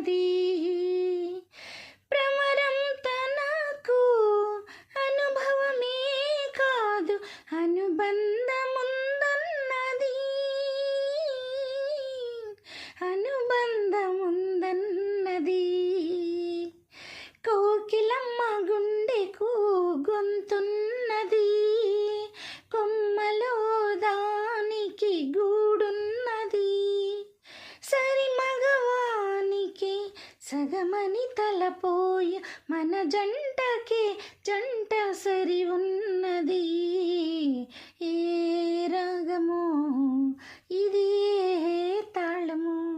ఉన్నది. భ్రమరం తనకు అనుభవమే కాదు, అనుబంధముందన్నది. అనుబంధముందన్నది. కోకిలమ్మ గుండెకు గొంతున్నది, కొమ్మలో దానికి గూడున్నది. సరి మగవానికి సగమని తలపోయ మన జంటకి జంట సరి ఉన్నది. ఏ రాగమో ఇది ఏ తాళమో.